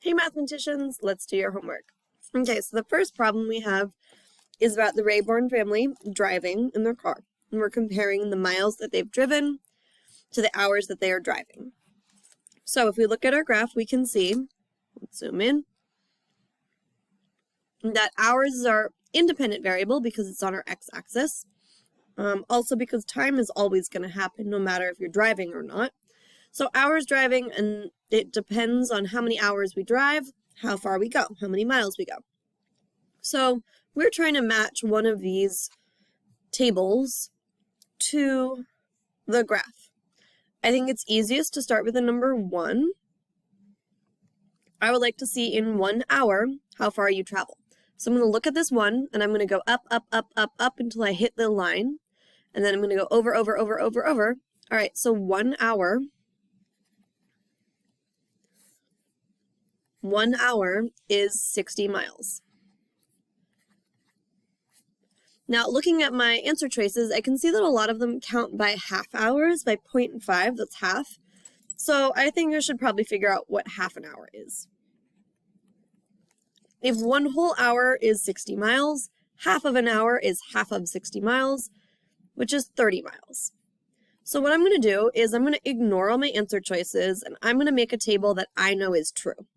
Hey mathematicians, let's do your homework. Okay, so the first problem we have is about the Rayborn family driving in their car. And we're comparing the miles that they've driven to the hours that they are driving. So if we look at our graph, we can see, let's zoom in, that hours is our independent variable because it's on our x-axis. Also because time is always going to happen no matter if you're driving or not. So hours driving, and it depends on how many hours we drive, how far we go, how many miles we go. So we're trying to match one of these tables to the graph. I think it's easiest to start with the number 1. I would like to see in 1 hour how far you travel. So I'm going to look at this 1, and I'm going to go up, up, up, up, up until I hit the line. And then I'm going to go over, over, over, over, over. All right, so 1 hour. 1 hour is 60 miles. Now, looking at my answer choices, I can see that a lot of them count by half hours, by 0.5, that's half. So I think I should probably figure out what half an hour is. If 1 whole hour is 60 miles, half of an hour is half of 60 miles, which is 30 miles. So what I'm going to do is I'm going to ignore all my answer choices, and I'm going to make a table that I know is true.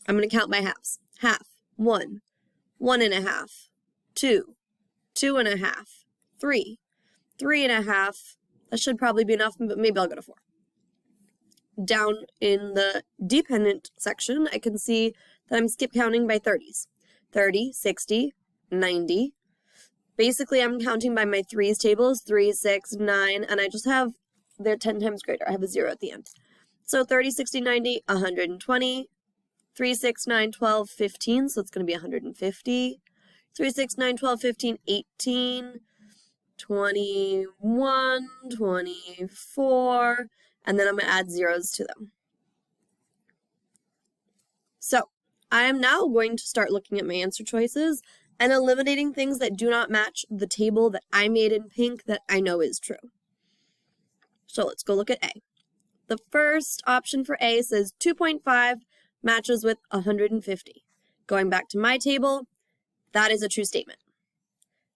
I'm going to count by halves. Half, 1, 1.5, 2, 2.5, 3, 3.5. That should probably be enough, but maybe I'll go to 4. Down in the dependent section, I can see that I'm skip counting by 30s. 30, 60, 90. Basically, I'm counting by my 3's tables, 3, 6, 9, and I just have, they're 10 times greater. I have a 0 at the end. So 30, 60, 90, 120. 3, 6, 9, 12, 15, so it's going to be 150. 3, 6, 9, 12, 15, 18, 21, 24, and then I'm going to add zeros to them. So I am now going to start looking at my answer choices and eliminating things that do not match the table that I made in pink that I know is true. So let's go look at A. The first option for A says 2.5 matches with 150. Going back to my table, that is a true statement.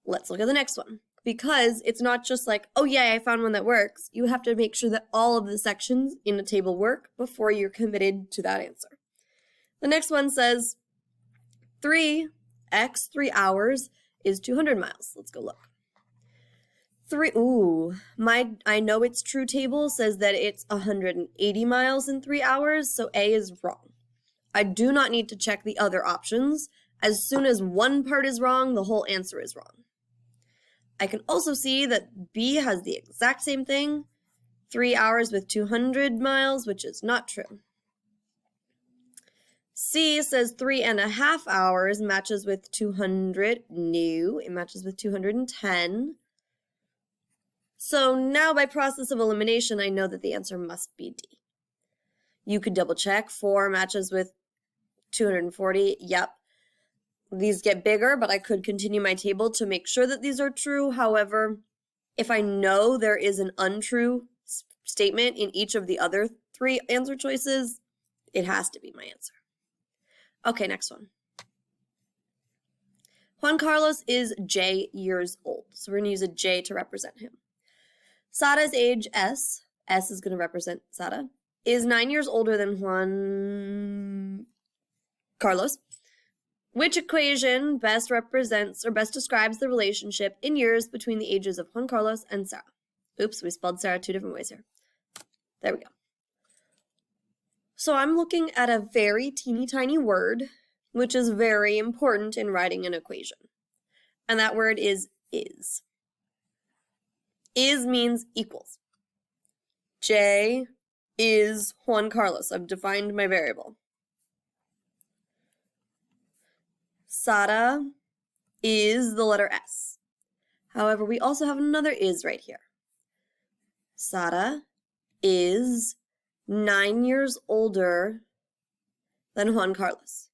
Let's look at the next one. Because it's not just like, oh yeah, I found one that works. You have to make sure that all of the sections in a table work before you're committed to that answer. The next one says 3 hours is 200 miles. Let's go look. I know it's true table says that it's 180 miles in 3 hours, so A is wrong. I do not need to check the other options. As soon as one part is wrong, the whole answer is wrong. I can also see that B has the exact same thing, 3 hours with 200 miles, which is not true. C says 3.5 hours matches with 200. No, it matches with 210. So now by process of elimination, I know that the answer must be D. You could double check. 4 matches with 240. Yep. These get bigger, but I could continue my table to make sure that these are true. However, if I know there is an untrue statement in each of the other 3 answer choices, it has to be my answer. Okay, next one. Juan Carlos is J years old, so we're going to use a J to represent him. Sada's age, S is going to represent Sada, is 9 years older than Juan Carlos. Which equation best represents or best describes the relationship in years between the ages of Juan Carlos and Sarah? Oops, we spelled Sarah 2 different ways here. There we go. So I'm looking at a very teeny tiny word, which is very important in writing an equation. And that word is. Is means equals. J is Juan Carlos. I've defined my variable. Sada is the letter S. However, we also have another is right here. Sada is 9 years older than Juan Carlos.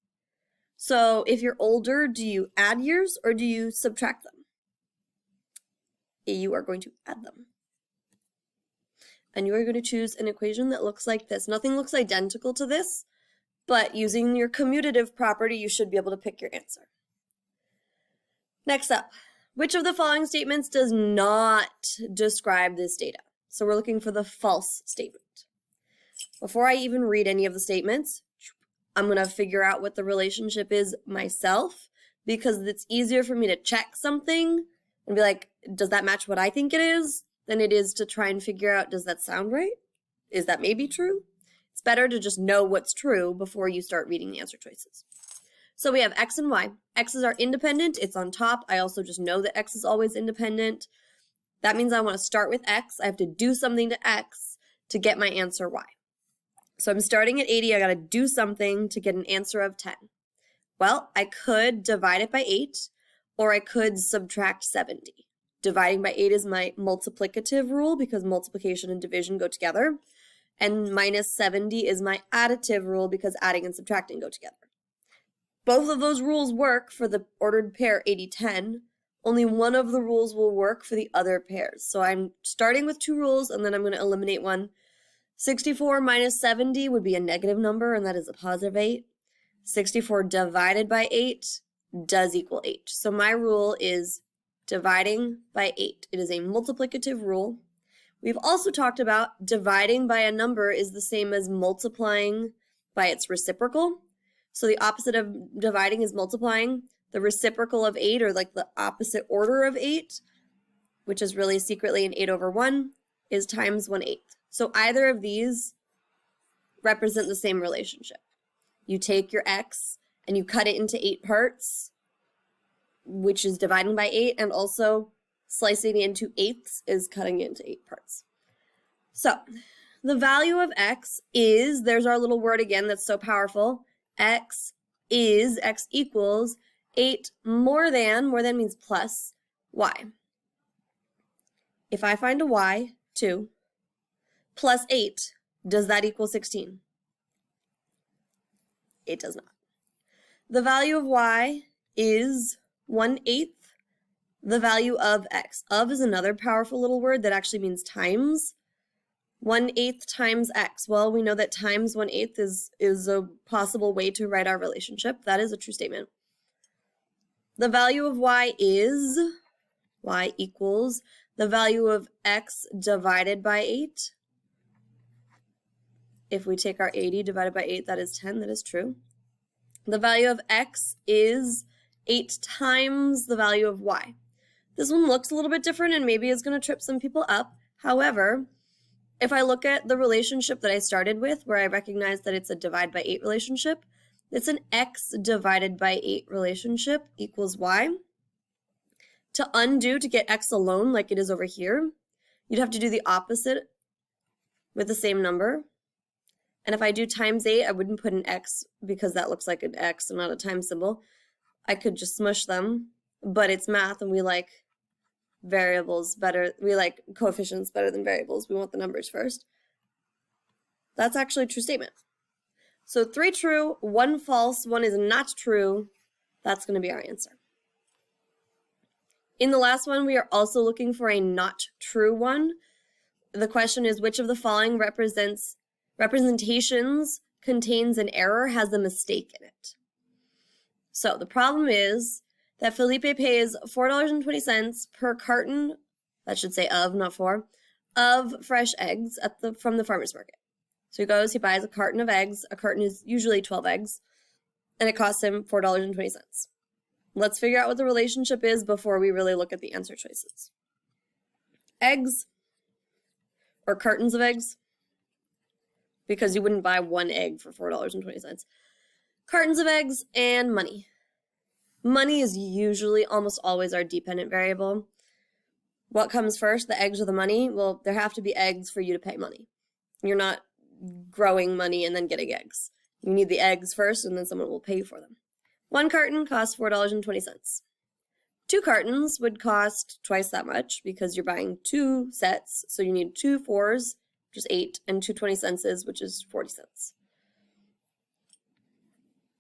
So if you're older, do you add years or do you subtract them? You are going to add them. And you are going to choose an equation that looks like this. Nothing looks identical to this, but using your commutative property, you should be able to pick your answer. Next up, which of the following statements does not describe this data? So we're looking for the false statement. Before I even read any of the statements, I'm going to figure out what the relationship is myself, because it's easier for me to check something and be like, does that match what I think it is, than it is to try and figure out, does that sound right? Is that maybe true? It's better to just know what's true before you start reading the answer choices. So we have x and y. X's are independent. It's on top. I also just know that x is always independent. That means I want to start with x. I have to do something to x to get my answer y. So I'm starting at 80. I got to do something to get an answer of 10. Well, I could divide it by 8, or I could subtract 70. Dividing by 8 is my multiplicative rule because multiplication and division go together. And minus 70 is my additive rule because adding and subtracting go together. Both of those rules work for the ordered pair 80-10. Only one of the rules will work for the other pairs. So I'm starting with 2 rules, and then I'm going to eliminate one. 64 minus 70 would be a negative number, and that is a positive 8. 64 divided by 8 does equal 8. So my rule is dividing by 8. It is a multiplicative rule. We've also talked about dividing by a number is the same as multiplying by its reciprocal. So the opposite of dividing is multiplying. The reciprocal of 8, or like the opposite order of 8, which is really secretly an 8 over 1, is times 1/8. So either of these represent the same relationship. You take your x and you cut it into 8 parts, which is dividing by 8, and also slicing it into eighths is cutting it into 8 parts. So the value of x is, there's our little word again that's so powerful, x equals 8 more than means plus, y. If I find a y, 2, plus 8, does that equal 16? It does not. The value of y is 1/8 the value of x. Of is another powerful little word that actually means times. 1/8 times x. Well, we know that times 1/8 is a possible way to write our relationship. That is a true statement. The value of y is, y equals the value of x divided by 8. If we take our 80 divided by 8, that is 10. That is true. The value of x is 8 times the value of y. This one looks a little bit different and maybe is going to trip some people up. However, if I look at the relationship that I started with, where I recognize that it's a divide by 8 relationship, it's an x divided by 8 relationship equals y. To undo, to get x alone like it is over here, you'd have to do the opposite with the same number. And if I do times 8, I wouldn't put an x because that looks like an x and not a times symbol. I could just smush them, but it's math and we like variables better. We like coefficients better than variables. We want the numbers first. That's actually a true statement. So 3 true, 1 false, 1 is not true. That's going to be our answer. In the last one, we are also looking for a not true one. The question is, which of the following representations contains an error, has a mistake in it? So the problem is that Felipe pays $4.20 per carton, that should say of, not for, of fresh eggs from the farmer's market. So he goes, he buys a carton of eggs. A carton is usually 12 eggs, and it costs him $4.20. Let's figure out what the relationship is before we really look at the answer choices. Eggs, or cartons of eggs, because you wouldn't buy one egg for $4.20. Cartons of eggs and money. Money is usually almost always our dependent variable. What comes first, the eggs or the money? Well, there have to be eggs for you to pay money. You're not growing money and then getting eggs. You need the eggs first and then someone will pay you for them. 1 carton costs $4.20. 2 cartons would cost twice that much because you're buying 2 sets, so you need 2 4s, which is 8, and 2 20 cents, which is 40 cents.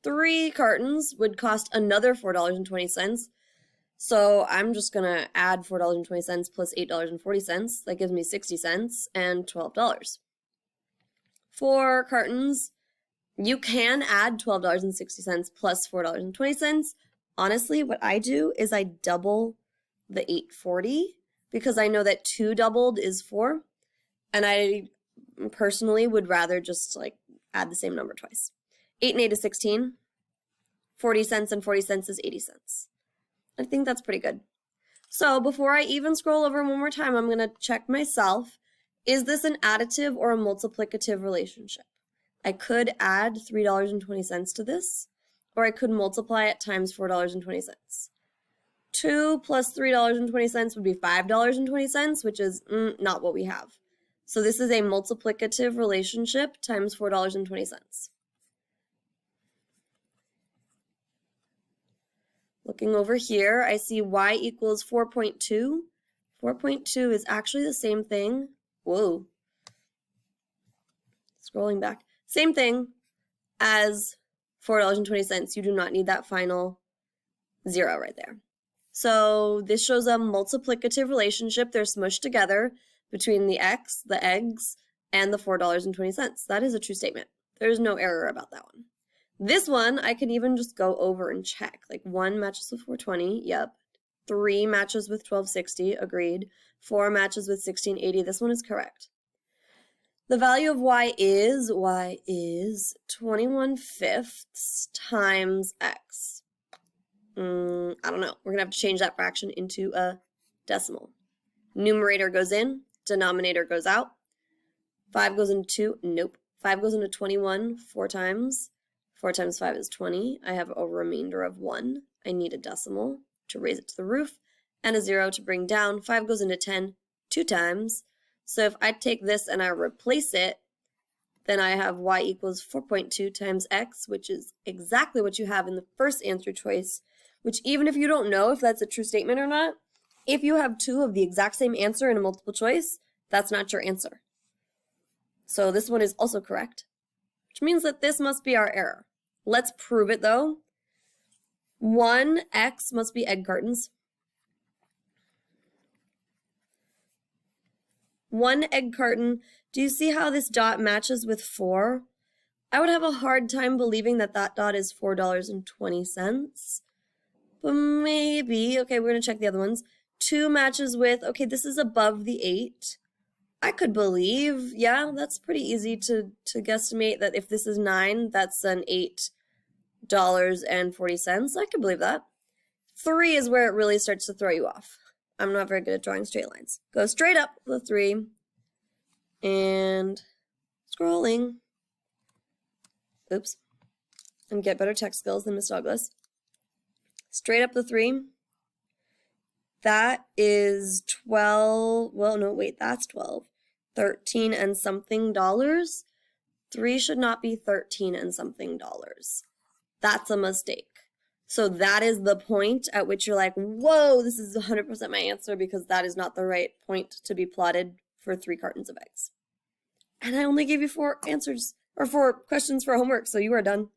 3 cartons would cost another $4.20, so I'm just going to add $4.20 plus $8.40. That gives me 60 cents and $12. 4 cartons, You can add $12.60 plus $4.20. Honestly, what I do is I double the $8.40 because I know that 2 doubled is 4, and I personally would rather just like add the same number twice. 8 and 8 is 16. 40 cents and 40 cents is 80 cents. I think that's pretty good. So before I even scroll over one more time, I'm going to check myself. Is this an additive or a multiplicative relationship? I could add $3.20 to this, or I could multiply it times $4.20. 2 plus $3.20 would be $5.20, which is not what we have. So this is a multiplicative relationship times $4.20. Looking over here, I see y equals 4.2. 4.2 is actually the same thing. Whoa. Scrolling back. Same thing as $4.20. You do not need that final 0 right there. So this shows a multiplicative relationship. They're smushed together between the x, the eggs, and the $4.20. That is a true statement. There's no error about that one. This one, I can even just go over and check. Like 1 matches with 420, yep. 3 matches with 1260, agreed. 4 matches with 1680, this one is correct. The value of y is 21/5 times x. I don't know. We're going to have to change that fraction into a decimal. Numerator goes in, denominator goes out. 5 goes into 2, nope. 5 goes into 21 4 times. 4 times 5 is 20. I have a remainder of 1. I need a decimal to raise it to the roof and a 0 to bring down. 5 goes into 10 2 times. So if I take this and I replace it, then I have y equals 4.2 times x, which is exactly what you have in the first answer choice, which even if you don't know if that's a true statement or not, if you have 2 of the exact same answer in a multiple choice, that's not your answer. So this one is also correct, which means that this must be our error. Let's prove it though. 1x must be egg cartons. 1 egg carton. Do you see how this dot matches with 4? I would have a hard time believing that that dot is $4.20. But maybe, okay, we're going to check the other ones. 2 matches with, okay, this is above the 8. I could believe, yeah, that's pretty easy to guesstimate that if this is 9, that's an $8.40. I could believe that. 3 is where it really starts to throw you off. I'm not very good at drawing straight lines. Go straight up the 3 and scrolling. Oops. And get better tech skills than Miss Douglas. Straight up the 3. That is 12. Well, no, wait, that's 12. 13 and something dollars. 3 should not be 13 and something dollars. That's a mistake. So that is the point at which you're like, whoa, this is 100% my answer, because that is not the right point to be plotted for 3 cartons of eggs. And I only gave you 4 answers, or 4 questions for homework, so you are done.